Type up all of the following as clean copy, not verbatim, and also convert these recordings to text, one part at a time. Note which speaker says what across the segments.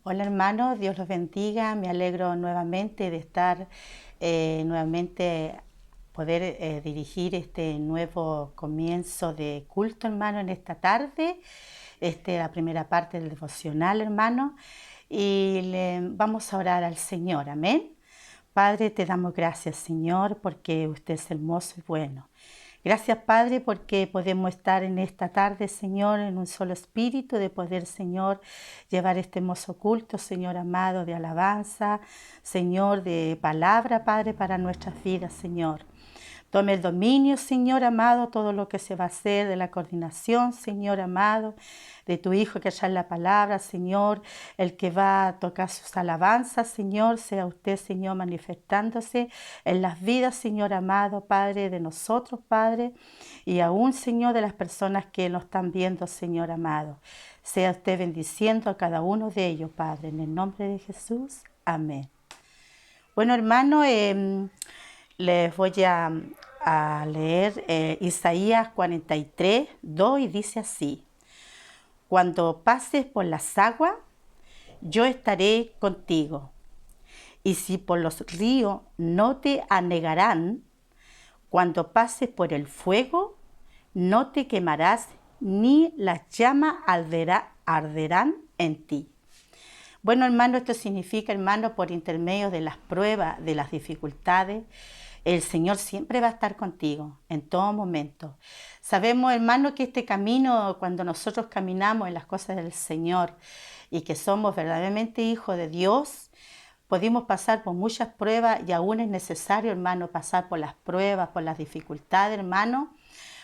Speaker 1: Hola hermanos, Dios los bendiga. Me alegro nuevamente de estar nuevamente poder dirigir este nuevo comienzo de culto, hermano, en esta tarde. La primera parte del devocional, hermano. Y vamos a orar al Señor, amén. Padre, te damos gracias, Señor, porque usted es hermoso y bueno. Gracias, Padre, porque podemos estar en esta tarde, Señor, en un solo espíritu, de poder, Señor, llevar este hermoso culto, Señor amado, de alabanza, Señor, de palabra, Padre, para nuestras vidas, Señor. Tome el dominio, Señor amado, todo lo que se va a hacer de la coordinación, Señor amado, de tu Hijo que ya es la palabra, Señor, el que va a tocar sus alabanzas, Señor, sea usted, Señor, manifestándose en las vidas, Señor amado, Padre, de nosotros, Padre, y aún, Señor, de las personas que nos están viendo, Señor amado. Sea usted bendiciendo a cada uno de ellos, Padre, en el nombre de Jesús. Amén. Bueno, hermano, les voy a leer Isaías 43, 2 y dice así: Cuando pases por las aguas, yo estaré contigo, y si por los ríos no te anegarán, cuando pases por el fuego, no te quemarás, ni las llamas arderán en ti. Bueno, hermano, esto significa, hermano, por intermedio de las pruebas, de las dificultades, el Señor siempre va a estar contigo en todo momento. Sabemos, hermano, que este camino, cuando nosotros caminamos en las cosas del Señor y que somos verdaderamente hijos de Dios, podemos pasar por muchas pruebas y aún es necesario, hermano, pasar por las pruebas, por las dificultades, hermano,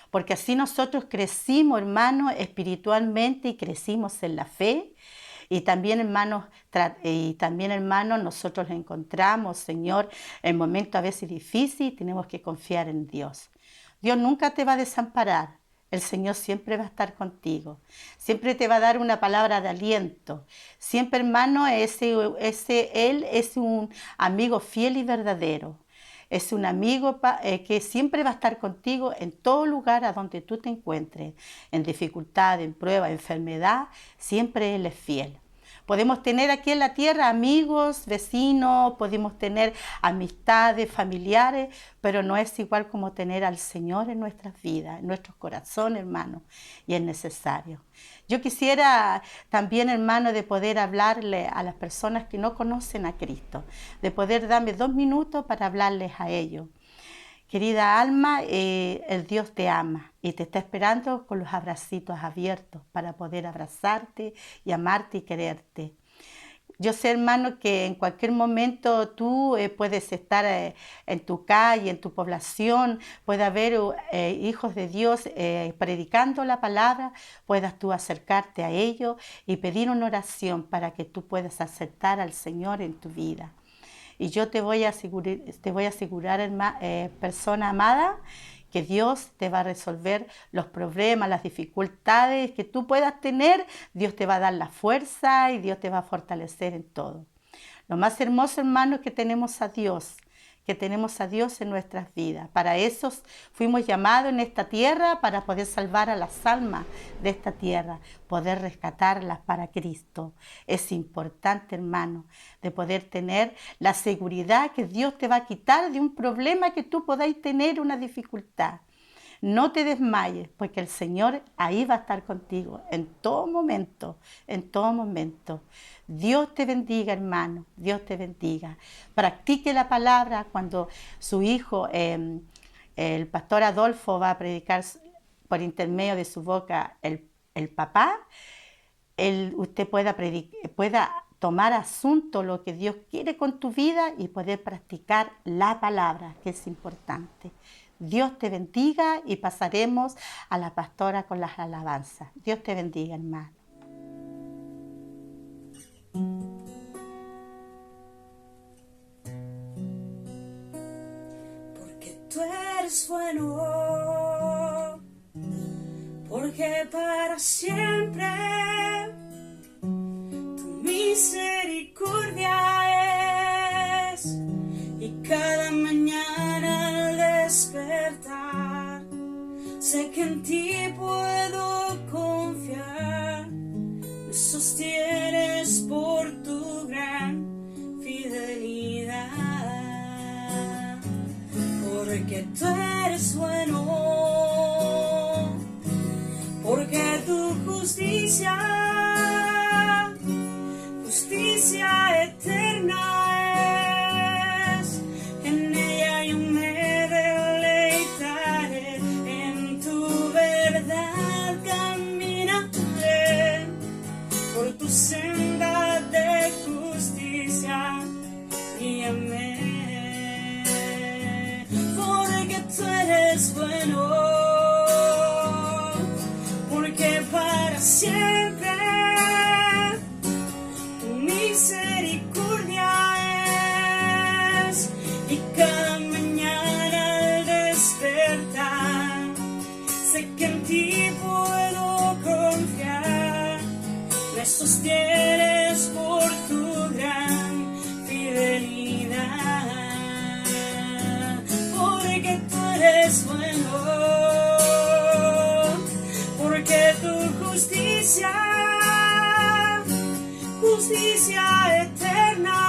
Speaker 1: porque así nosotros crecimos, hermano, espiritualmente y crecimos en la fe. Y también, hermanos, nosotros encontramos, Señor, en momentos a veces difíciles, tenemos que confiar en Dios. Dios nunca te va a desamparar. El Señor siempre va a estar contigo. Siempre te va a dar una palabra de aliento. Siempre, hermano, Él es un amigo fiel y verdadero. Es un amigo que siempre va a estar contigo en todo lugar a donde tú te encuentres. En dificultad, en prueba, enfermedad, siempre Él es fiel. Podemos tener aquí en la tierra amigos, vecinos, podemos tener amistades, familiares, pero no es igual como tener al Señor en nuestras vidas, en nuestros corazones, hermano, y es necesario. Yo quisiera también, hermano, de poder hablarle a las personas que no conocen a Cristo, de poder darme 2 minutos para hablarles a ellos. Querida alma, el Dios te ama y te está esperando con los abracitos abiertos para poder abrazarte y amarte y quererte. Yo sé, hermano, que en cualquier momento tú puedes estar en tu calle, en tu población, puede haber hijos de Dios predicando la palabra, puedas tú acercarte a ellos y pedir una oración para que tú puedas aceptar al Señor en tu vida. Y yo te voy a asegurar, persona amada, que Dios te va a resolver los problemas, las dificultades que tú puedas tener. Dios te va a dar la fuerza y Dios te va a fortalecer en todo. Lo más hermoso, hermano, es que tenemos a Dios en nuestras vidas. Para eso fuimos llamados en esta tierra, para poder salvar a las almas de esta tierra, poder rescatarlas para Cristo. Es importante, hermano, de poder tener la seguridad que Dios te va a quitar de un problema que tú podáis tener, una dificultad. No te desmayes, porque el Señor ahí va a estar contigo en todo momento, en todo momento. Dios te bendiga, hermano, Dios te bendiga. Practique la palabra cuando su hijo, el pastor Adolfo, va a predicar por intermedio de su boca el papá. Usted pueda tomar asunto lo que Dios quiere con tu vida y poder practicar la palabra, que es importante. Dios te bendiga y pasaremos a la pastora con las alabanzas. Dios te bendiga, hermano.
Speaker 2: Porque tú eres bueno, porque para siempre tu misericordia es, y cada mañana al despertar sé que en ti puedo confiar. Me sostienes por tu eres bueno, porque para siempre tu misericordia es, y cada mañana al despertar sé que en ti puedo confiar. Me sostienes por tu gran fidelidad, porque tú eres bueno, porque tu justicia eterna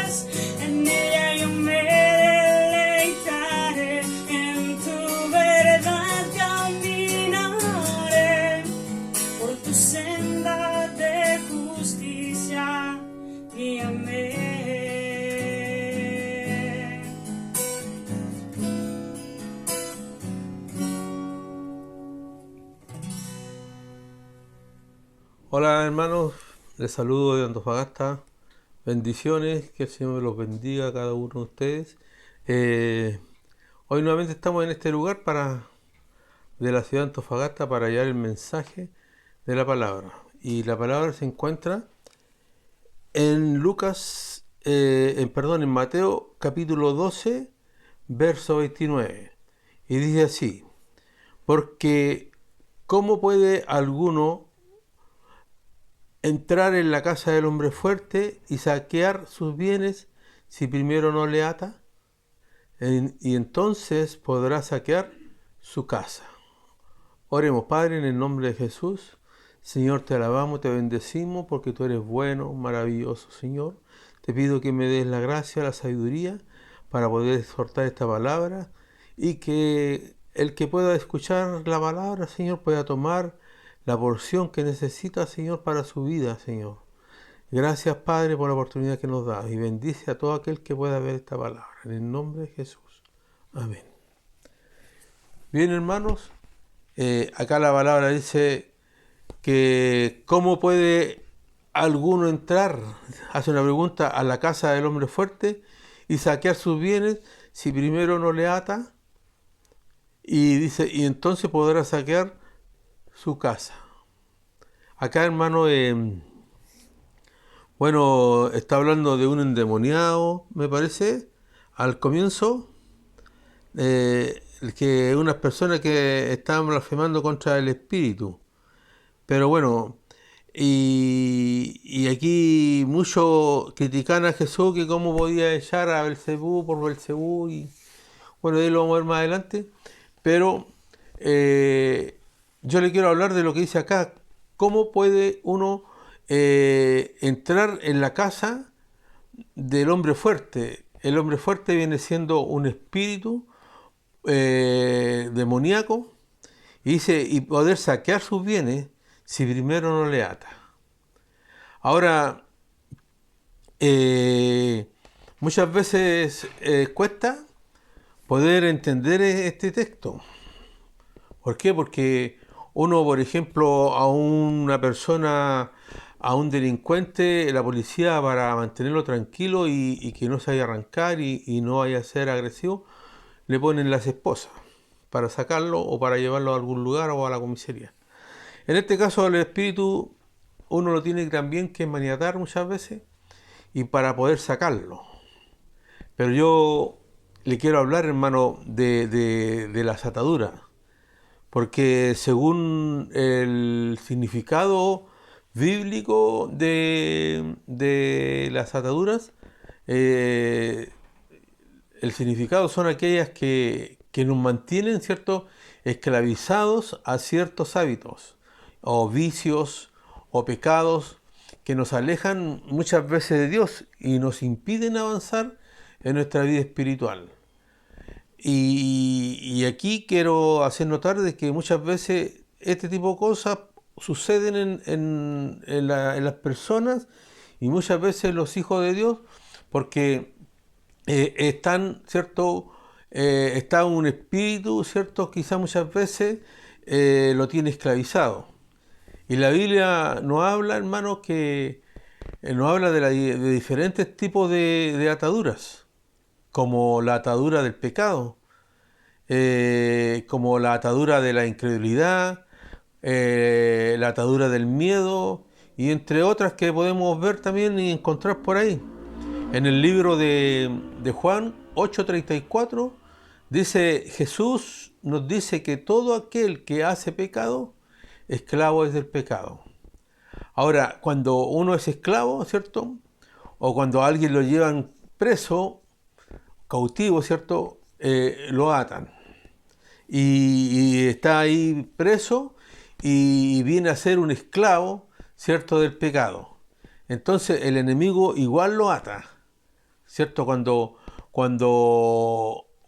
Speaker 2: es. En ella yo me deleitaré, en tu verdad caminaré, por tu senda de justicia guíame.
Speaker 3: Hola hermanos, les saludo de Antofagasta, bendiciones, que el Señor me los bendiga a cada uno de ustedes. Hoy nuevamente estamos en este lugar de la ciudad de Antofagasta para llevar el mensaje de la palabra. Y la palabra se encuentra en en Mateo capítulo 12, verso 29. Y dice así: porque ¿cómo puede alguno entrar en la casa del hombre fuerte y saquear sus bienes si primero no le ata? Y entonces podrá saquear su casa. Oremos. Padre, en el nombre de Jesús, Señor, te alabamos, te bendecimos porque tú eres bueno, maravilloso, Señor. Te pido que me des la gracia, la sabiduría para poder exhortar esta palabra, y que el que pueda escuchar la palabra, Señor, pueda tomar la porción que necesita, Señor, para su vida, Señor. Gracias, Padre, por la oportunidad que nos das, y bendice a todo aquel que pueda ver esta palabra. En el nombre de Jesús. Amén. Bien, hermanos, acá la palabra dice que ¿cómo puede alguno entrar? Hace una pregunta, a la casa del hombre fuerte y saquear sus bienes si primero no le ata. Y dice, y entonces podrá saquear su casa. Acá, hermano, está hablando de un endemoniado, me parece, al comienzo, que unas personas que estaban blasfemando contra el Espíritu. Pero bueno, y aquí muchos critican a Jesús, que cómo podía echar a Belcebú por Belcebú, y bueno, de ahí lo vamos a ver más adelante. Pero yo le quiero hablar de lo que dice acá. ¿Cómo puede uno entrar en la casa del hombre fuerte? El hombre fuerte viene siendo un espíritu demoníaco, y dice, y poder saquear sus bienes si primero no le ata. Ahora, muchas veces cuesta poder entender este texto. ¿Por qué? Porque uno, por ejemplo, a una persona, a un delincuente, la policía, para mantenerlo tranquilo y que no se vaya a arrancar y no vaya a ser agresivo, le ponen las esposas para sacarlo o para llevarlo a algún lugar o a la comisaría. En este caso, el espíritu uno lo tiene también que maniatar muchas veces y para poder sacarlo. Pero yo le quiero hablar, hermano, de las ataduras. Porque según el significado bíblico de las ataduras, el significado son aquellas que nos mantienen, ¿cierto?, esclavizados a ciertos hábitos, o vicios, o pecados, que nos alejan muchas veces de Dios y nos impiden avanzar en nuestra vida espiritual. Y aquí quiero hacer notar de que muchas veces este tipo de cosas suceden en las personas, y muchas veces los hijos de Dios, porque están, ¿cierto? Está un espíritu, ¿cierto? Quizá muchas veces lo tiene esclavizado. Y la Biblia nos habla, hermanos, que nos habla de diferentes tipos de ataduras, como la atadura del pecado. como la atadura de la incredulidad, la atadura del miedo, y entre otras que podemos ver también y encontrar por ahí. En el libro de Juan 8:34 dice, Jesús nos dice que todo aquel que hace pecado, esclavo es del pecado. Ahora, cuando uno es esclavo, ¿cierto? O cuando a alguien lo llevan preso, cautivo, ¿cierto? Lo atan. Y está ahí preso y viene a ser un esclavo, ¿cierto? Del pecado. Entonces el enemigo igual lo ata, ¿cierto? Cuando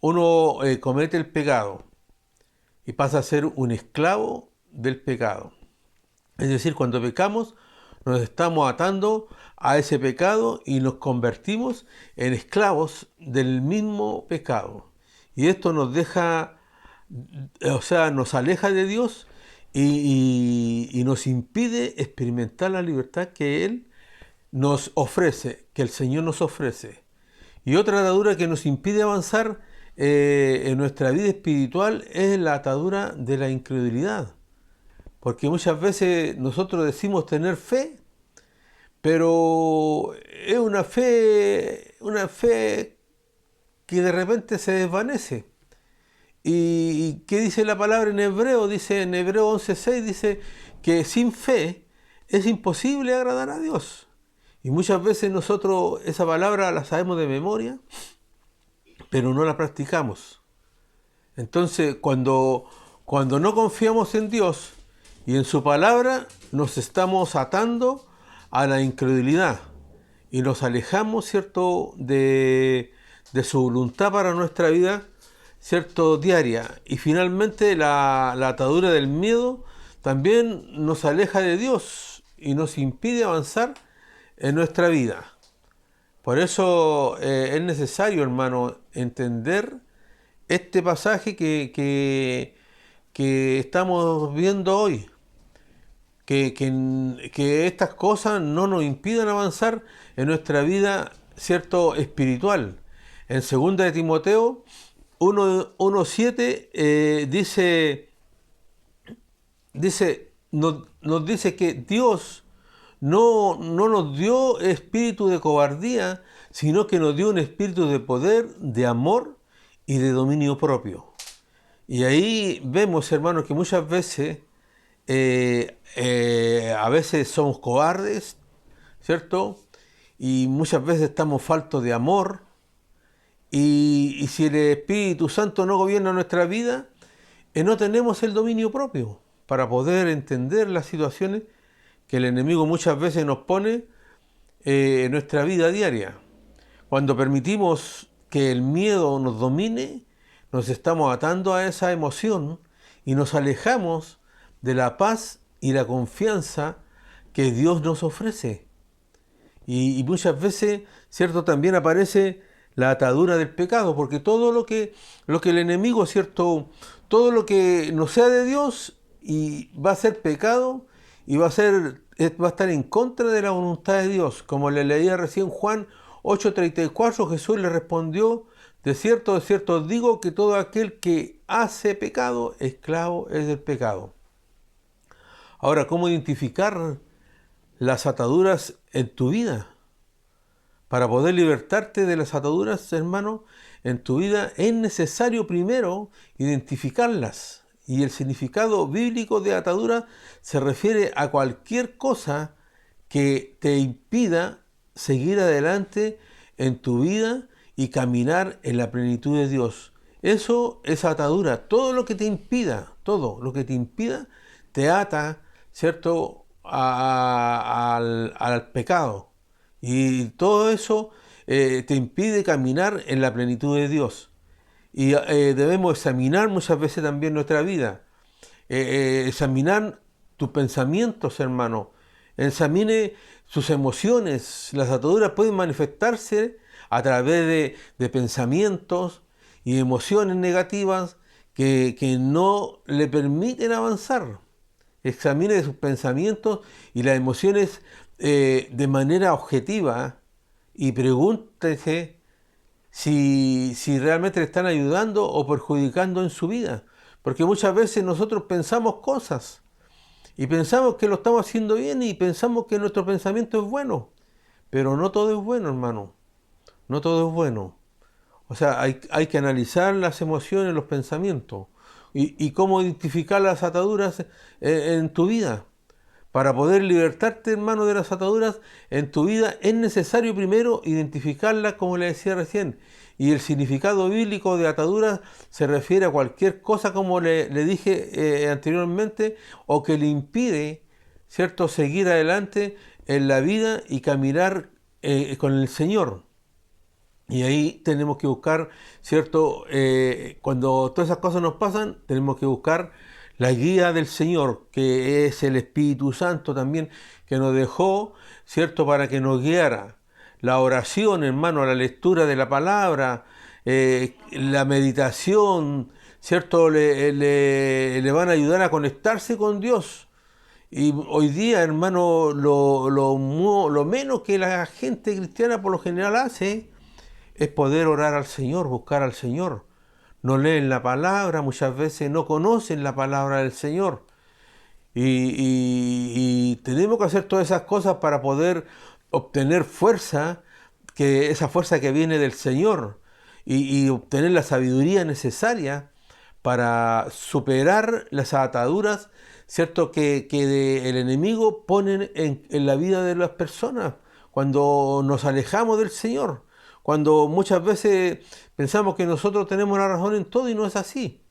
Speaker 3: uno comete el pecado y pasa a ser un esclavo del pecado. Es decir, cuando pecamos, nos estamos atando a ese pecado y nos convertimos en esclavos del mismo pecado. Y esto nos deja, o sea, nos aleja de Dios y nos impide experimentar la libertad que Él nos ofrece, que el Señor nos ofrece. Y otra atadura que nos impide avanzar en nuestra vida espiritual es la atadura de la incredulidad. Porque muchas veces nosotros decimos tener fe, pero es una fe que de repente se desvanece. ¿Y qué dice la palabra en Hebreo? Dice en Hebreo 11:6, dice que sin fe es imposible agradar a Dios. Y muchas veces nosotros esa palabra la sabemos de memoria, pero no la practicamos. Entonces, cuando no confiamos en Dios y en su palabra, nos estamos atando a la incredulidad y nos alejamos, ¿cierto?, de su voluntad para nuestra vida, ¿cierto?, diaria. Y finalmente la atadura del miedo también nos aleja de Dios y nos impide avanzar en nuestra vida. Por eso es necesario, hermano, entender este pasaje que estamos viendo hoy. Que estas cosas no nos impidan avanzar en nuestra vida, ¿cierto?, espiritual. En 2 de Timoteo 1:7 nos dice que Dios no nos dio espíritu de cobardía, sino que nos dio un espíritu de poder, de amor y de dominio propio. Y ahí vemos, hermanos, que muchas veces a veces somos cobardes, ¿cierto? Y muchas veces estamos faltos de amor. Y si el Espíritu Santo no gobierna nuestra vida, no tenemos el dominio propio para poder entender las situaciones que el enemigo muchas veces nos pone en nuestra vida diaria. Cuando permitimos que el miedo nos domine, nos estamos atando a esa emoción y nos alejamos de la paz y la confianza que Dios nos ofrece. Y muchas veces, ¿cierto?, también aparece la atadura del pecado, porque todo lo que el enemigo, ¿cierto?, todo lo que no sea de Dios y va a ser pecado y va a estar en contra de la voluntad de Dios. Como le leía recién Juan 8:34, Jesús le respondió, de cierto os digo que todo aquel que hace pecado, esclavo es del pecado. Ahora, ¿cómo identificar las ataduras en tu vida? Para poder libertarte de las ataduras, hermano, en tu vida es necesario primero identificarlas. Y el significado bíblico de atadura se refiere a cualquier cosa que te impida seguir adelante en tu vida y caminar en la plenitud de Dios. Eso es atadura. Todo lo que te impida, te ata, ¿cierto?, al pecado. Y todo eso te impide caminar en la plenitud de Dios. Y debemos examinar muchas veces también nuestra vida. Examinar tus pensamientos, hermano. Examine sus emociones. Las ataduras pueden manifestarse a través de pensamientos y emociones negativas que no le permiten avanzar. Examine sus pensamientos y las emociones de manera objetiva y pregúntese si realmente le están ayudando o perjudicando en su vida. Porque muchas veces nosotros pensamos cosas y pensamos que lo estamos haciendo bien y pensamos que nuestro pensamiento es bueno. Pero no todo es bueno, hermano. No todo es bueno. O sea, hay que analizar las emociones, los pensamientos y cómo identificar las ataduras en tu vida. Para poder libertarte, hermano, de las ataduras en tu vida es necesario primero identificarlas, como le decía recién. Y el significado bíblico de ataduras se refiere a cualquier cosa, como le dije anteriormente, o que le impide, ¿cierto?, seguir adelante en la vida y caminar con el Señor. Y ahí tenemos que buscar, ¿cierto? Cuando todas esas cosas nos pasan, tenemos que buscar la guía del Señor, que es el Espíritu Santo también, que nos dejó, ¿cierto? Para que nos guiara. La oración, hermano, la lectura de la palabra, la meditación, ¿cierto? Le van a ayudar a conectarse con Dios. Y hoy día, hermano, lo menos que la gente cristiana por lo general hace es poder orar al Señor, buscar al Señor. No leen la palabra, muchas veces no conocen la palabra del Señor. Y tenemos que hacer todas esas cosas para poder obtener fuerza, que esa fuerza que viene del Señor, y obtener la sabiduría necesaria para superar las ataduras, ¿cierto?, que el enemigo pone en la vida de las personas cuando nos alejamos del Señor. Cuando muchas veces pensamos que nosotros tenemos la razón en todo y no es así.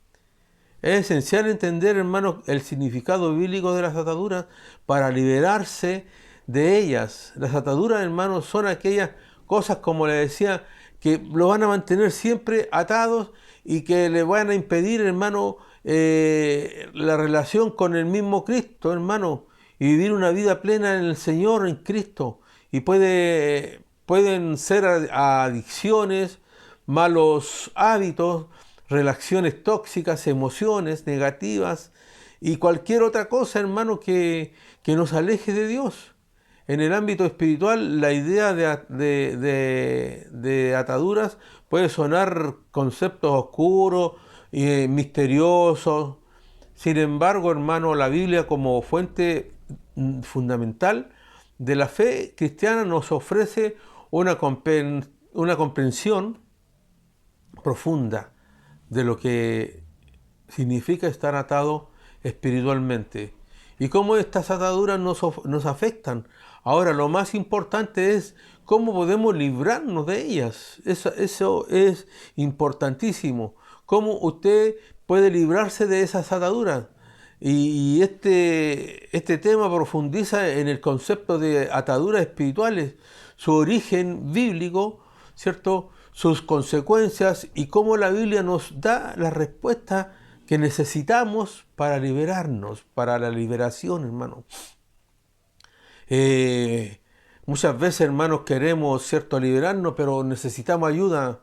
Speaker 3: Es esencial entender, hermanos, el significado bíblico de las ataduras para liberarse de ellas. Las ataduras, hermanos, son aquellas cosas, como le decía, que lo van a mantener siempre atados y que le van a impedir, hermano, la relación con el mismo Cristo, hermano, y vivir una vida plena en el Señor, en Cristo. Y pueden ser adicciones, malos hábitos, relaciones tóxicas, emociones negativas y cualquier otra cosa, hermano, que nos aleje de Dios. En el ámbito espiritual, la idea de ataduras puede sonar conceptos oscuros y misteriosos. Sin embargo, hermano, la Biblia como fuente fundamental de la fe cristiana nos ofrece una comprensión profunda de lo que significa estar atado espiritualmente y cómo estas ataduras nos afectan. Ahora, lo más importante es cómo podemos librarnos de ellas. Eso es importantísimo. Cómo usted puede librarse de esas ataduras. Y este tema profundiza en el concepto de ataduras espirituales, su origen bíblico, ¿cierto?, sus consecuencias y cómo la Biblia nos da la respuesta que necesitamos para liberarnos, para la liberación, hermano. Muchas veces, hermanos, queremos, ¿cierto?, liberarnos, pero necesitamos ayuda.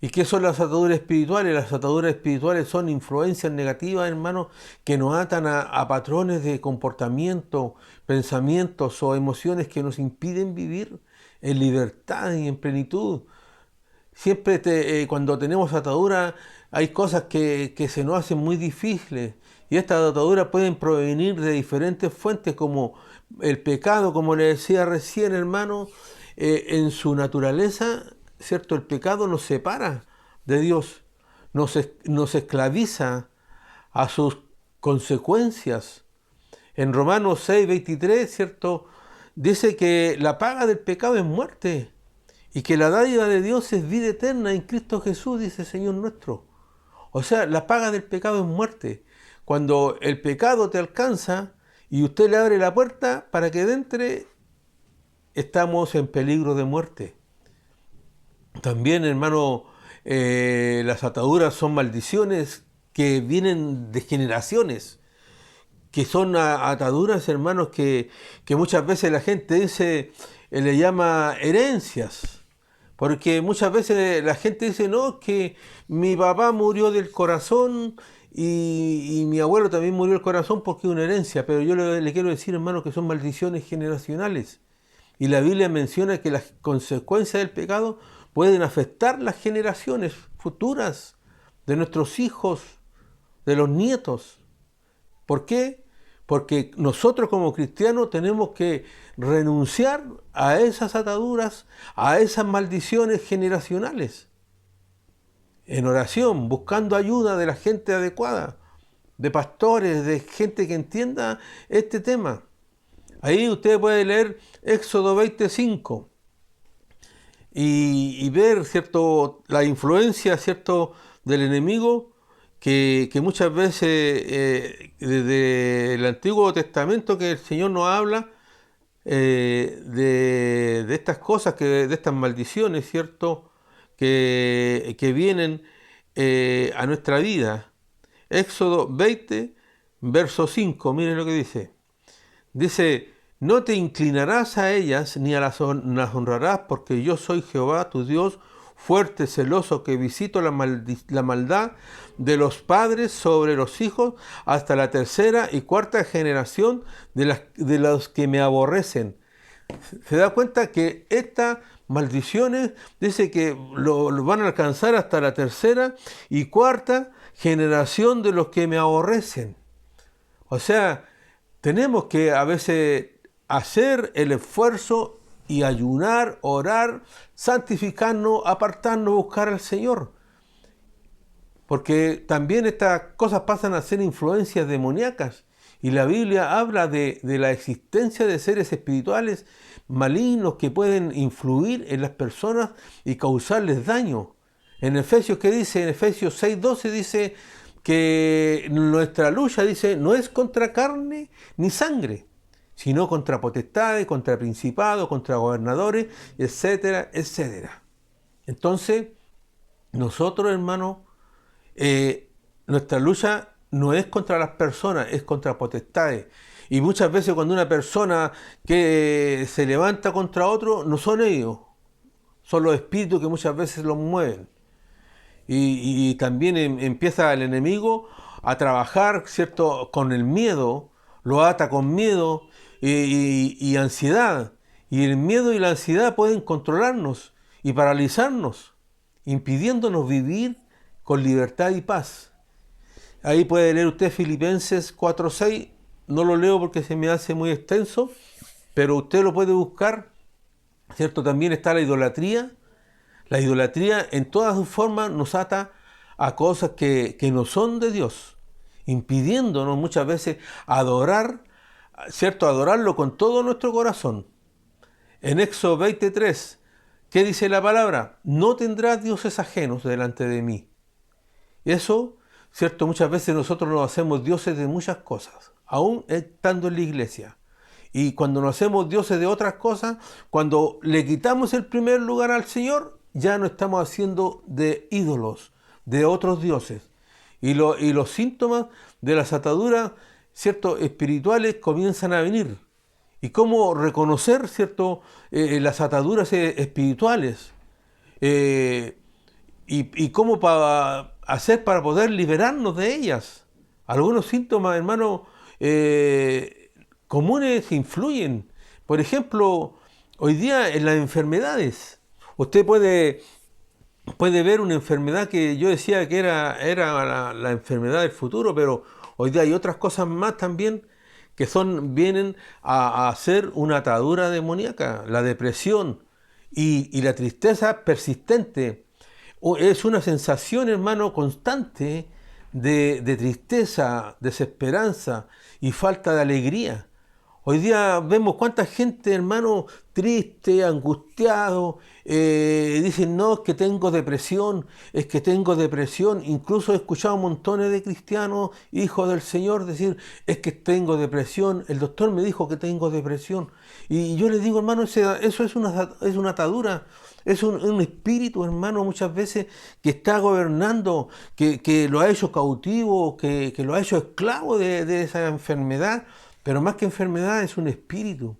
Speaker 3: ¿Y qué son las ataduras espirituales? Las ataduras espirituales son influencias negativas, hermanos, que nos atan a patrones de comportamiento, pensamientos o emociones que nos impiden vivir en libertad y en plenitud. Siempre cuando tenemos ataduras hay cosas que se nos hacen muy difíciles y estas ataduras pueden provenir de diferentes fuentes como el pecado, como le decía recién, hermano, en su naturaleza, ¿cierto? El pecado nos separa de Dios, nos esclaviza a sus consecuencias. En Romanos 6:23, ¿cierto?, dice que la paga del pecado es muerte y que la dádiva de Dios es vida eterna en Cristo Jesús, dice el Señor nuestro. O sea, la paga del pecado es muerte. Cuando el pecado te alcanza y usted le abre la puerta para que entre, estamos en peligro de muerte. También, hermano, las ataduras son maldiciones que vienen de generaciones, que son ataduras, hermanos, que muchas veces la gente dice, le llama herencias. Porque muchas veces la gente dice, no, que mi papá murió del corazón y mi abuelo también murió del corazón porque es una herencia. Pero yo le quiero decir, hermano, que son maldiciones generacionales. Y la Biblia menciona que las consecuencias del pecado pueden afectar las generaciones futuras de nuestros hijos, de los nietos. ¿Por qué? Porque nosotros como cristianos tenemos que renunciar a esas ataduras, a esas maldiciones generacionales. En oración, buscando ayuda de la gente adecuada, de pastores, de gente que entienda este tema. Ahí usted puede leer Éxodo 25 y ver, ¿cierto?, la influencia, ¿cierto?, del enemigo que muchas veces desde el Antiguo Testamento que el Señor nos habla de estas cosas, de estas maldiciones, ¿cierto?, que vienen a nuestra vida. Éxodo 20, verso 5, miren lo que dice. Dice, no te inclinarás a ellas ni las honrarás, porque yo soy Jehová tu Dios, fuerte, celoso, que visito la maldad de los padres sobre los hijos hasta la tercera y cuarta generación de los que me aborrecen. Se da cuenta que estas maldiciones dice que lo van a alcanzar hasta la tercera y cuarta generación de los que me aborrecen. O sea, tenemos que a veces hacer el esfuerzo y ayunar, orar, santificarnos, apartarnos, buscar al Señor. Porque también estas cosas pasan a ser influencias demoníacas. Y la Biblia habla de la existencia de seres espirituales malignos que pueden influir en las personas y causarles daño. En Efesios, ¿qué dice? En Efesios 6:12 dice que nuestra lucha, dice, no es contra carne ni sangre, sino contra potestades, contra principados, contra gobernadores, etcétera, etcétera. Entonces, nosotros, hermanos, nuestra lucha no es contra las personas, es contra potestades. Y muchas veces cuando una persona que se levanta contra otro, no son ellos, son los espíritus que muchas veces los mueven. Y también empieza el enemigo a trabajar, ¿cierto?, con el miedo, lo ata con miedo y ansiedad. Y el miedo y la ansiedad pueden controlarnos y paralizarnos, impidiéndonos vivir con libertad y paz. Ahí puede leer usted Filipenses 4:6, no lo leo porque se me hace muy extenso, pero usted lo puede buscar, ¿cierto? También está la idolatría. La idolatría en todas sus formas nos ata a cosas que no son de Dios, impidiéndonos muchas veces adorar, ¿cierto? Adorarlo con todo nuestro corazón. En Éxodo 23, ¿qué dice la palabra? No tendrás dioses ajenos delante de mí. Eso, ¿cierto? Muchas veces nosotros nos hacemos dioses de muchas cosas, aún estando en la iglesia. Y cuando nos hacemos dioses de otras cosas, cuando le quitamos el primer lugar al Señor, ya no estamos haciendo de ídolos, de otros dioses. Y los síntomas de las ataduras, ¿cierto?, espirituales comienzan a venir. ¿Y cómo reconocer, ¿cierto?, las ataduras espirituales? Y cómo hacer para poder liberarnos de ellas. Algunos síntomas, hermano, comunes influyen. Por ejemplo, hoy día en las enfermedades. Usted puede ver una enfermedad que yo decía que era la enfermedad del futuro, pero hoy día hay otras cosas más también que vienen a ser una atadura demoníaca. La depresión y la tristeza persistente. Es una sensación, hermano, constante de tristeza, desesperanza y falta de alegría. Hoy día vemos cuánta gente, hermano, triste, angustiado, dicen, no, es que tengo depresión, es que tengo depresión. Incluso he escuchado montones de cristianos, hijos del Señor, decir, es que tengo depresión, el doctor me dijo que tengo depresión. Y yo les digo, hermano, eso es una atadura, es un espíritu, hermano, muchas veces que está gobernando, que lo ha hecho cautivo, que lo ha hecho esclavo de esa enfermedad. Pero más que enfermedad es un espíritu.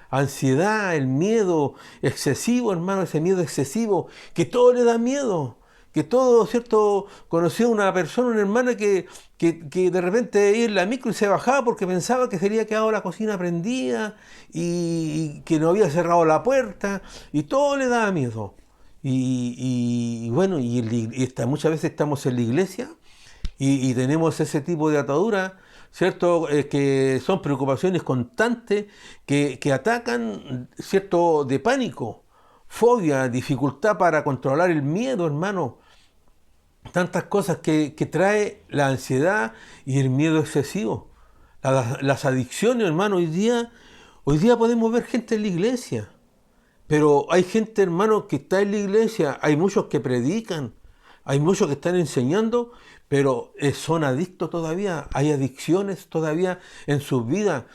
Speaker 3: Ansiedad, el miedo excesivo, hermano, ese miedo excesivo, que todo le da miedo. Que todo, ¿cierto? Conocí a una persona, una hermana que de repente iba en la micro y se bajaba porque pensaba que se había quedado la cocina prendida y que no había cerrado la puerta y todo le daba miedo. Y bueno, muchas veces estamos en la iglesia y tenemos ese tipo de atadura, ¿cierto? Que son preocupaciones constantes que atacan, ¿cierto? De pánico, fobia, dificultad para controlar el miedo, hermano. Tantas cosas que trae la ansiedad y el miedo excesivo. Las adicciones, hermano, hoy día podemos ver gente en la iglesia. Pero hay gente, hermano, que está en la iglesia, hay muchos que predican, hay muchos que están enseñando, pero son adictos todavía, hay adicciones todavía en sus vidas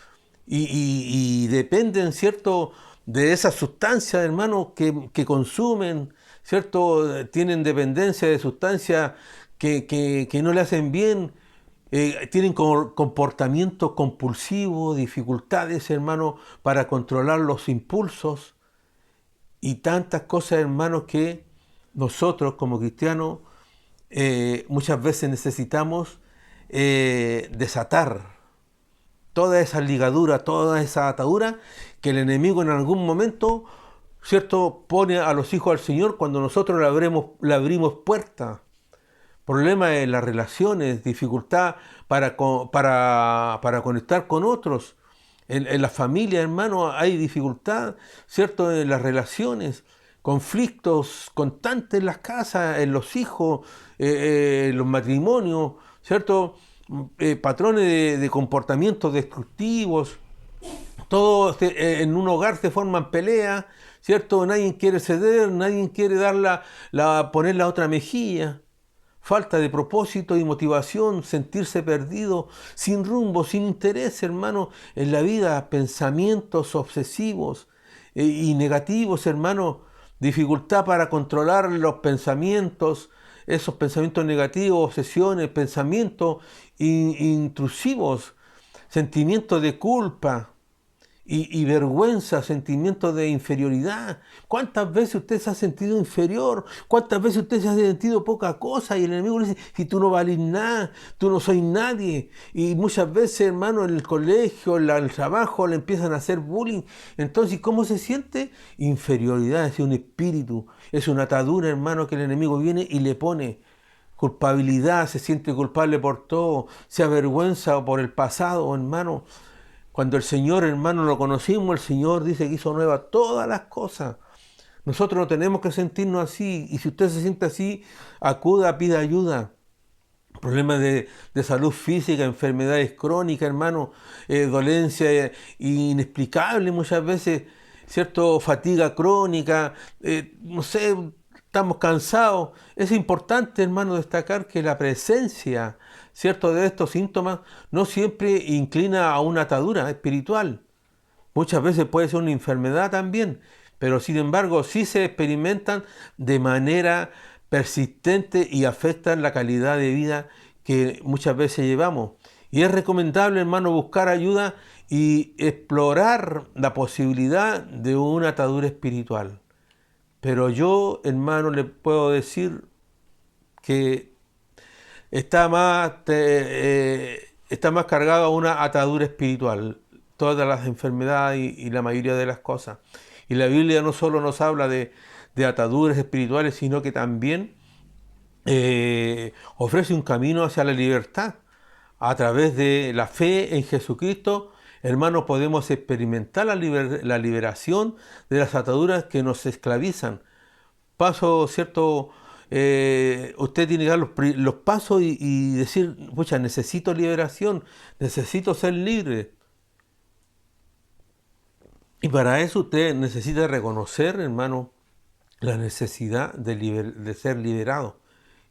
Speaker 3: y dependen, ¿cierto?, de esas sustancias, hermano, que consumen, ¿cierto? Tienen dependencia de sustancias que no le hacen bien, tienen comportamientos compulsivos, dificultades, hermano, para controlar los impulsos. Y tantas cosas, hermanos, que nosotros como cristianos muchas veces necesitamos desatar toda esa ligadura, toda esa atadura que el enemigo en algún momento, ¿cierto?, pone a los hijos del Señor cuando nosotros le abrimos puerta. Problemas en las relaciones, dificultad para conectar con otros. En la familia, hermano, hay dificultad, ¿cierto?, en las relaciones, conflictos constantes en las casas, en los hijos, en los matrimonios, ¿cierto? Patrones de comportamientos destructivos, todos en un hogar se forman peleas, ¿cierto? Nadie quiere ceder, nadie quiere poner la otra mejilla. Falta de propósito y motivación, sentirse perdido, sin rumbo, sin interés, hermano, en la vida, pensamientos obsesivos y negativos, hermano, dificultad para controlar los pensamientos, esos pensamientos negativos, obsesiones, pensamientos intrusivos, sentimientos de culpa y vergüenza, sentimientos de inferioridad. ¿Cuántas veces usted se ha sentido inferior? ¿Cuántas veces usted se ha sentido poca cosa? Y el enemigo le dice, si tú no vales nada, tú no soy nadie. Y muchas veces, hermano, en el colegio, en el trabajo, le empiezan a hacer bullying. Entonces, ¿cómo se siente? Inferioridad, es un espíritu, es una atadura, hermano, que el enemigo viene y le pone. Culpabilidad, se siente culpable por todo, se avergüenza por el pasado, hermano. Cuando el Señor, hermano, lo conocimos, el Señor dice que hizo nueva todas las cosas. Nosotros no tenemos que sentirnos así. Y si usted se siente así, acuda, pida ayuda. Problemas de salud física, enfermedades crónicas, hermano, dolencia inexplicable muchas veces, ¿cierto? Fatiga crónica, no sé, estamos cansados. Es importante, hermano, destacar que la presencia, ¿cierto?, de estos síntomas no siempre inclina a una atadura espiritual. Muchas veces puede ser una enfermedad también, pero sin embargo sí se experimentan de manera persistente y afectan la calidad de vida que muchas veces llevamos. Y es recomendable, hermano, buscar ayuda y explorar la posibilidad de una atadura espiritual. Pero yo, hermano, le puedo decir que está más cargado a una atadura espiritual, todas las enfermedades y la mayoría de las cosas. Y la Biblia no solo nos habla de ataduras espirituales, sino que también ofrece un camino hacia la libertad. A través de la fe en Jesucristo, hermanos, podemos experimentar la liberación de las ataduras que nos esclavizan. Paso, ¿cierto? Usted tiene que dar los pasos y decir, pucha, necesito liberación, necesito ser libre. Y para eso usted necesita reconocer, hermano, la necesidad de ser liberado.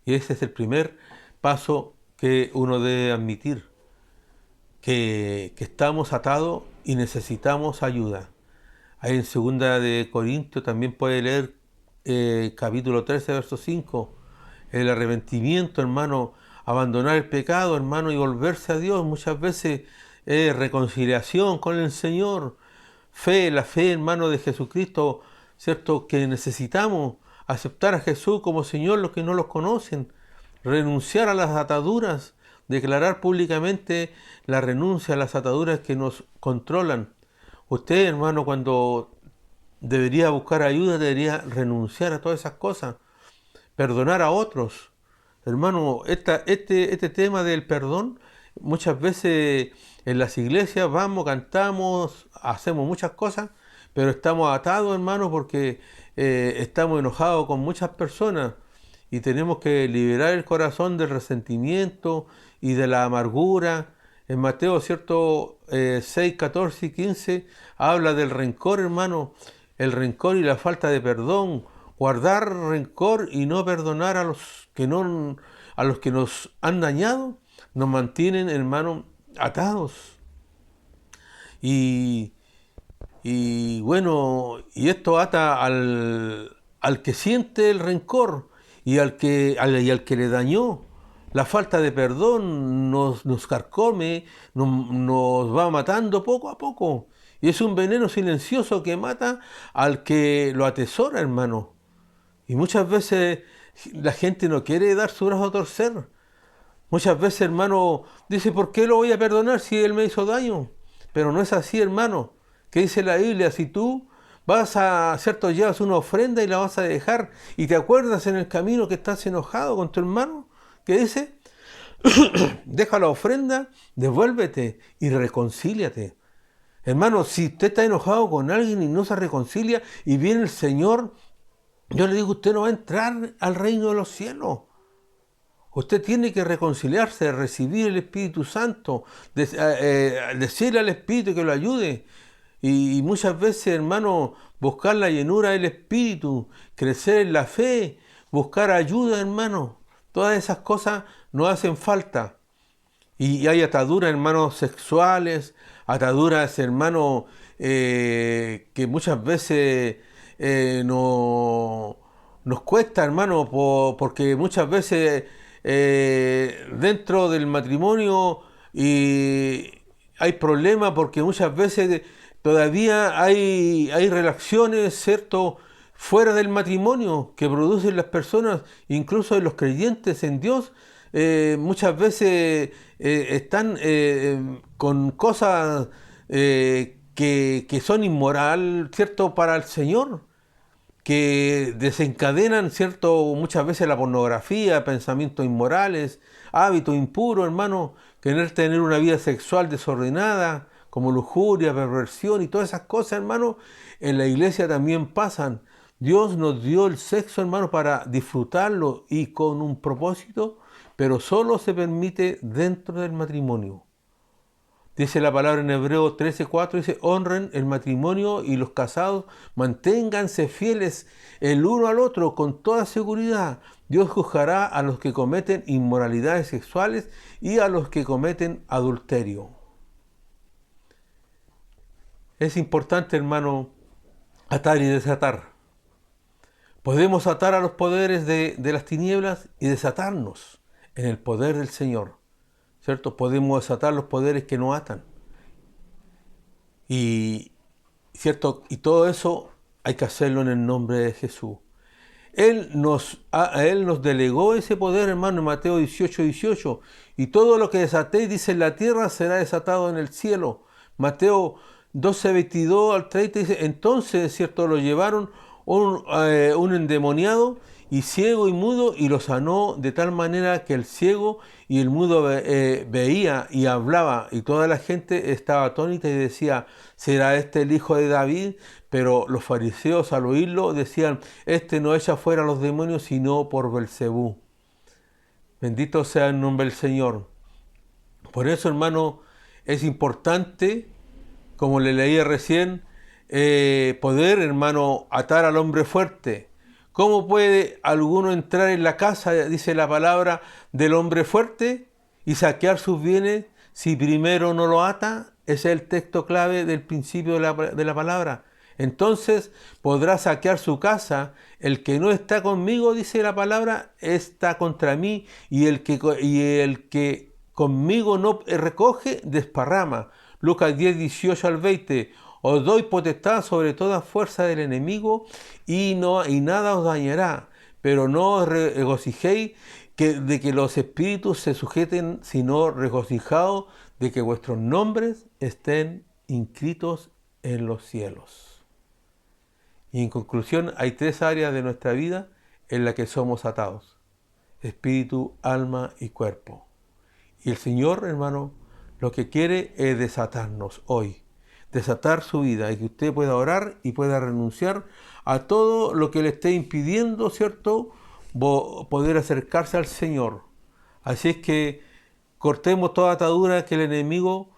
Speaker 3: Y ese es el primer paso que uno debe admitir, que estamos atados y necesitamos ayuda. Ahí en 2 de Corintios también puede leer capítulo 13, verso 5, el arrepentimiento, hermano, abandonar el pecado, hermano, y volverse a Dios. Muchas veces reconciliación con el Señor, la fe, hermano, de Jesucristo, ¿cierto? Que necesitamos aceptar a Jesús como Señor, los que no los conocen, renunciar a las ataduras, declarar públicamente la renuncia a las ataduras que nos controlan. Usted, hermano, cuando debería buscar ayuda, debería renunciar a todas esas cosas, perdonar a otros. Hermano, este tema del perdón, muchas veces en las iglesias vamos, cantamos, hacemos muchas cosas, pero estamos atados, hermano, porque estamos enojados con muchas personas y tenemos que liberar el corazón del resentimiento y de la amargura. En Mateo, ¿cierto? 6, 14 y 15 habla del rencor, hermano, el rencor y la falta de perdón. Guardar rencor y no perdonar a los que nos han dañado, nos mantienen, hermano, atados. Y bueno, y esto ata al que siente el rencor y al que le dañó. La falta de perdón nos carcome, nos va matando poco a poco. Y es un veneno silencioso que mata al que lo atesora, hermano. Y muchas veces la gente no quiere dar su brazo a torcer. Muchas veces, hermano, dice, ¿por qué lo voy a perdonar si él me hizo daño? Pero no es así, hermano. ¿Qué dice la Biblia? Si tú ¿cierto? Llevas una ofrenda y la vas a dejar y te acuerdas en el camino que estás enojado con tu hermano, ¿qué dice? Deja la ofrenda, devuélvete y reconcíliate. Hermano, si usted está enojado con alguien y no se reconcilia y viene el Señor, yo le digo, usted no va a entrar al reino de los cielos. Usted tiene que reconciliarse, recibir el Espíritu Santo, decirle al Espíritu que lo ayude. Y muchas veces, hermano, buscar la llenura del Espíritu, crecer en la fe, buscar ayuda, hermano. Todas esas cosas no hacen falta. Y hay ataduras, hermanos, sexuales, ataduras, hermano, que muchas veces nos cuesta, hermano, porque muchas veces dentro del matrimonio hay problemas, porque muchas veces todavía hay relaciones, ¿cierto?, fuera del matrimonio que producen las personas, incluso los creyentes en Dios, muchas veces están con cosas que son inmoral, ¿cierto?, para el Señor, que desencadenan, ¿cierto?, muchas veces la pornografía, pensamientos inmorales, hábitos impuros, hermano, querer tener una vida sexual desordenada, como lujuria, perversión y todas esas cosas, hermano, en la iglesia también pasan. Dios nos dio el sexo, hermano, para disfrutarlo y con un propósito, pero solo se permite dentro del matrimonio. Dice la palabra en Hebreos 13:4, dice, honren el matrimonio y los casados, manténganse fieles el uno al otro con toda seguridad. Dios juzgará a los que cometen inmoralidades sexuales y a los que cometen adulterio. Es importante, hermano, atar y desatar. Podemos atar a los poderes de las tinieblas y desatarnos en el poder del Señor, ¿cierto? Podemos desatar los poderes que nos atan. ¿Cierto? Y todo eso hay que hacerlo en el nombre de Jesús. Él nos delegó ese poder, hermano, en Mateo 18:18. Y todo lo que desatéis, dice, en la tierra será desatado en el cielo. Mateo 12:22 al 30 dice, entonces, ¿cierto?, lo llevaron un endemoniado y ciego y mudo y lo sanó de tal manera que el ciego y el mudo veía y hablaba y toda la gente estaba atónita y decía, ¿será este el hijo de David? Pero los fariseos al oírlo decían, este no echa fuera a los demonios sino por Belcebú. Bendito sea el nombre del Señor. Por eso, hermano, es importante, como le leía recién, poder, hermano, atar al hombre fuerte. ¿Cómo puede alguno entrar en la casa, dice la palabra, del hombre fuerte y saquear sus bienes si primero no lo ata? Ese es el texto clave del principio de la palabra. Entonces podrá saquear su casa. El que no está conmigo, dice la palabra, está contra mí, y el que conmigo no recoge, desparrama. Lucas 10:18 al 20. Os doy potestad sobre toda fuerza del enemigo y nada os dañará. Pero no os regocijéis de que los espíritus se sujeten, sino regocijaos de que vuestros nombres estén inscritos en los cielos. Y en conclusión, hay 3 áreas de nuestra vida en las que somos atados: espíritu, alma y cuerpo. Y el Señor, hermano, lo que quiere es desatarnos hoy, desatar su vida, y que usted pueda orar y pueda renunciar a todo lo que le esté impidiendo, ¿cierto?, poder acercarse al Señor. Así es que cortemos toda atadura que el enemigo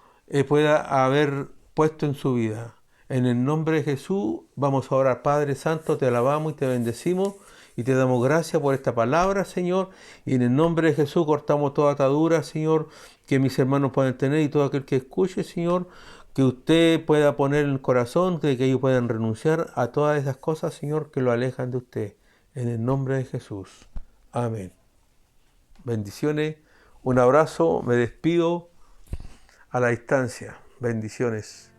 Speaker 3: pueda haber puesto en su vida. En el nombre de Jesús vamos a orar. Padre Santo, te alabamos y te bendecimos y te damos gracias por esta palabra, Señor. Y en el nombre de Jesús cortamos toda atadura, Señor, que mis hermanos puedan tener, y todo aquel que escuche, Señor, que usted pueda poner en el corazón, de que ellos puedan renunciar a todas esas cosas, Señor, que lo alejan de usted. En el nombre de Jesús. Amén. Bendiciones. Un abrazo. Me despido a la distancia. Bendiciones.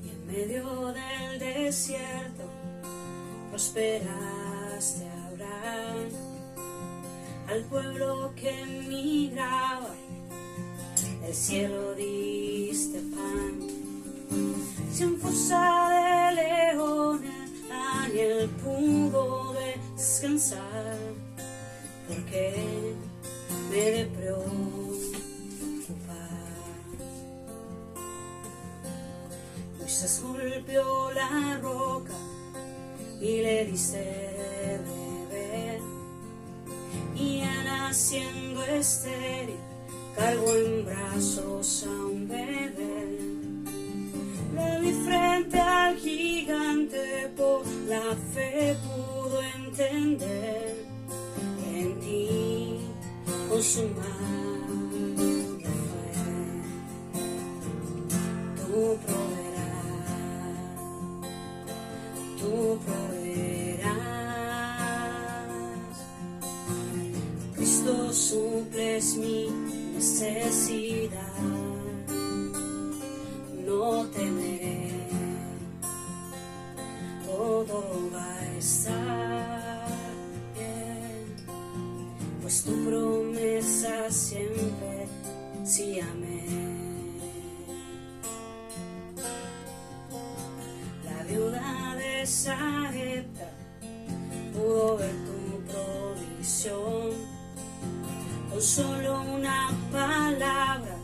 Speaker 2: Y en medio del desierto prosperaste a Abraham, al pueblo que migraba, del cielo diste pan. Sin fuerza de leones Daniel pudo descansar, porque me de preocupar. Moisés golpeó la roca y le diste de beber, y Ana, siendo estéril, cargó en brazos a un bebé. Le di frente al gigante, por la fe pudo entender que en ti con su mano fue. Tú proveerás. Cristo, suples mi necesidad. No temeré, todo va a estar bien, pues tu promesa siempre sí, amén. La viuda de Sarepta pudo ver tu provisión, con solo una palabra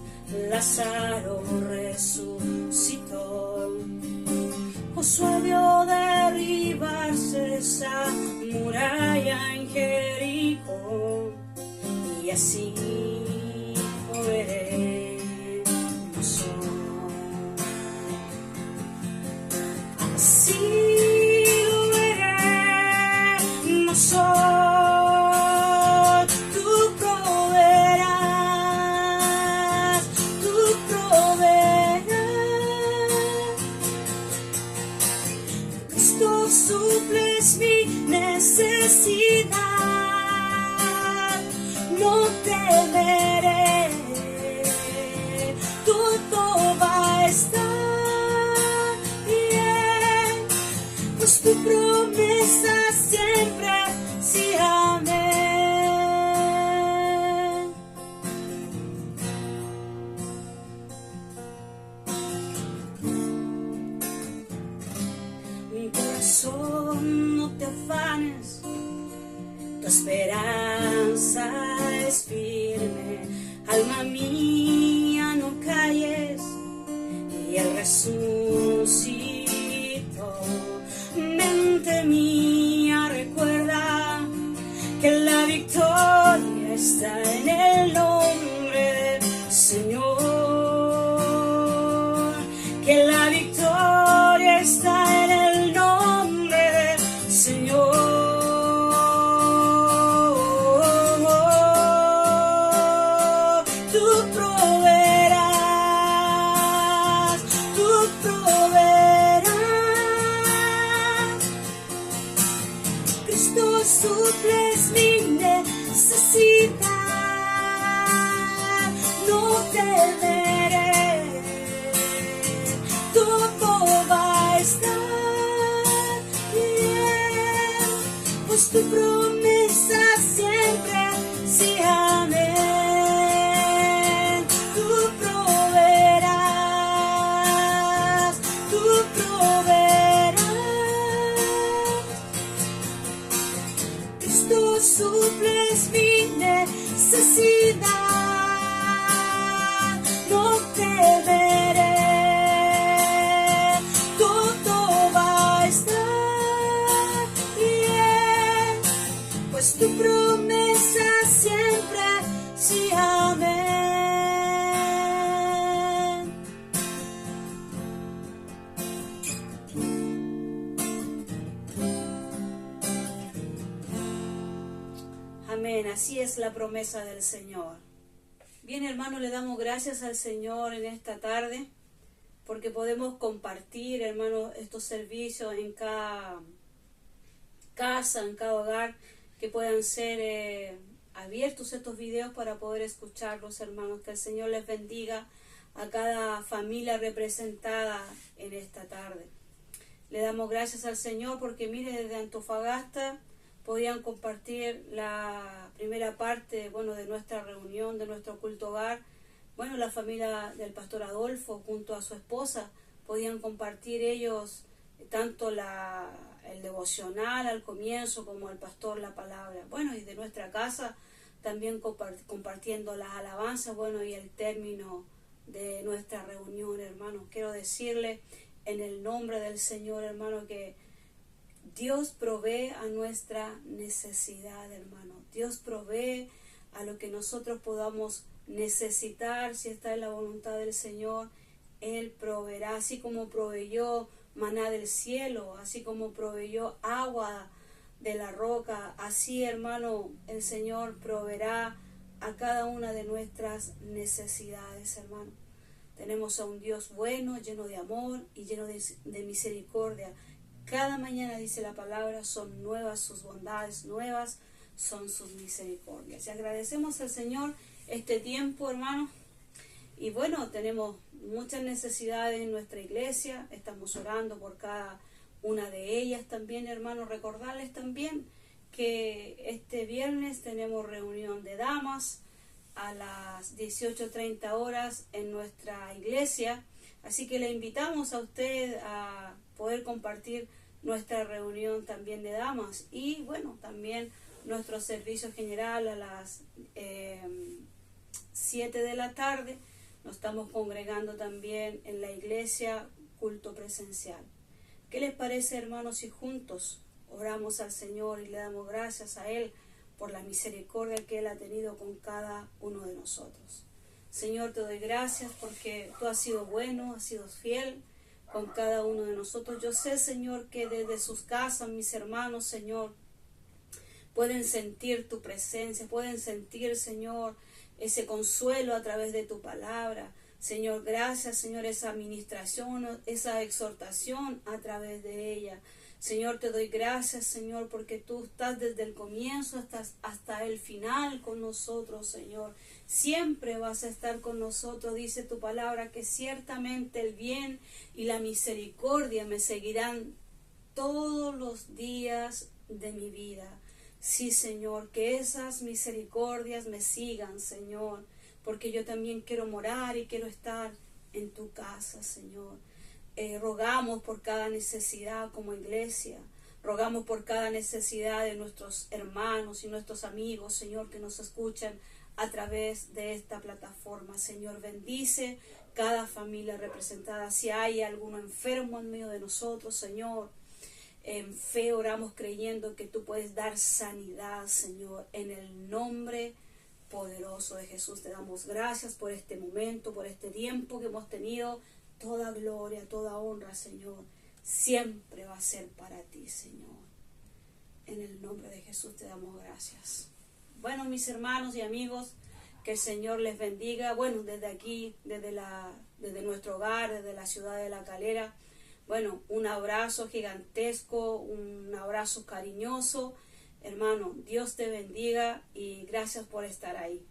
Speaker 2: Lázaro resucitó. Josué vio derribarse esa muralla en Jericó, y así lo veremos hoy. Así lo veremos hoy. Suples mi necesidad, no temeré, todo va a estar bien, pues tu promesa siempre sí, amén. Corazón, no te afanes, tu esperanza es firme. Alma mía, no calles, y Él resucitó. Mente mía, recuerda que la victoria está en el nombre del Señor, que la victoria está en el nombre del Señor. Tú proveerás, tú proveerás. Cristo, suples mi necesidad, no temeré, todo va a estar bien, pues tu promesa siempre sí, amén. Tú proveerás. Amén. Así es la promesa del Señor. Bien, hermanos, le damos gracias al Señor en esta tarde porque podemos compartir, hermanos, estos servicios en cada casa, en cada hogar, que puedan ser abiertos estos videos para poder escucharlos, hermanos. Que el Señor les bendiga a cada familia representada en esta tarde. Le damos gracias al Señor porque, mire, desde Antofagasta podían compartir la primera parte, de nuestra reunión, de nuestro culto hogar. La familia del pastor Adolfo junto a su esposa podían compartir ellos tanto el devocional al comienzo como el pastor la palabra. Y de nuestra casa también compartiendo las alabanzas, y el término de nuestra reunión, hermano. Quiero decirle en el nombre del Señor, hermano, que Dios provee a nuestra necesidad, hermano. Dios provee a lo que nosotros podamos necesitar. Si está en la voluntad del Señor, Él proveerá. Así como proveyó maná del cielo, así como proveyó agua de la roca, así, hermano, el Señor proveerá a cada una de nuestras necesidades, hermano. Tenemos a un Dios bueno, lleno de amor y lleno de misericordia. Cada mañana, dice la palabra, son nuevas sus bondades, nuevas son sus misericordias. Y agradecemos al Señor este tiempo, hermano. Y tenemos muchas necesidades en nuestra iglesia. Estamos orando por cada una de ellas también, hermano. Recordarles también que este viernes tenemos reunión de damas a las 18:30 horas en nuestra iglesia. Así que le invitamos a usted a poder compartir nuestra reunión también de damas. Y también nuestro servicio general a las 7 de la tarde. Nos estamos congregando también en la iglesia, culto presencial. ¿Qué les parece, hermanos, si juntos oramos al Señor y le damos gracias a Él por la misericordia que Él ha tenido con cada uno de nosotros? Señor, te doy gracias porque tú has sido bueno, has sido fiel con cada uno de nosotros. Yo sé, Señor, que desde sus casas, mis hermanos, Señor, pueden sentir tu presencia, pueden sentir, Señor, ese consuelo a través de tu palabra. Señor, gracias, Señor, esa administración, esa exhortación a través de ella. Señor, te doy gracias, Señor, porque tú estás desde el comienzo hasta el final con nosotros, Señor. Siempre vas a estar con nosotros, dice tu palabra, que ciertamente el bien y la misericordia me seguirán todos los días de mi vida. Sí, Señor, que esas misericordias me sigan, Señor, porque yo también quiero morar y quiero estar en tu casa, Señor. Rogamos por cada necesidad como iglesia, rogamos por cada necesidad de nuestros hermanos y nuestros amigos, Señor, que nos escuchan a través de esta plataforma. Señor, bendice cada familia representada. Si hay alguno enfermo en medio de nosotros, Señor, en fe oramos creyendo que tú puedes dar sanidad, Señor, en el nombre poderoso de Jesús. Te damos gracias por este momento, por este tiempo que hemos tenido. Toda gloria, toda honra, Señor, siempre va a ser para ti, Señor. En el nombre de Jesús te damos gracias. Mis hermanos y amigos, que el Señor les bendiga. Desde aquí, desde nuestro hogar, desde la ciudad de La Calera, un abrazo gigantesco, un abrazo cariñoso. Hermano, Dios te bendiga y gracias por estar ahí.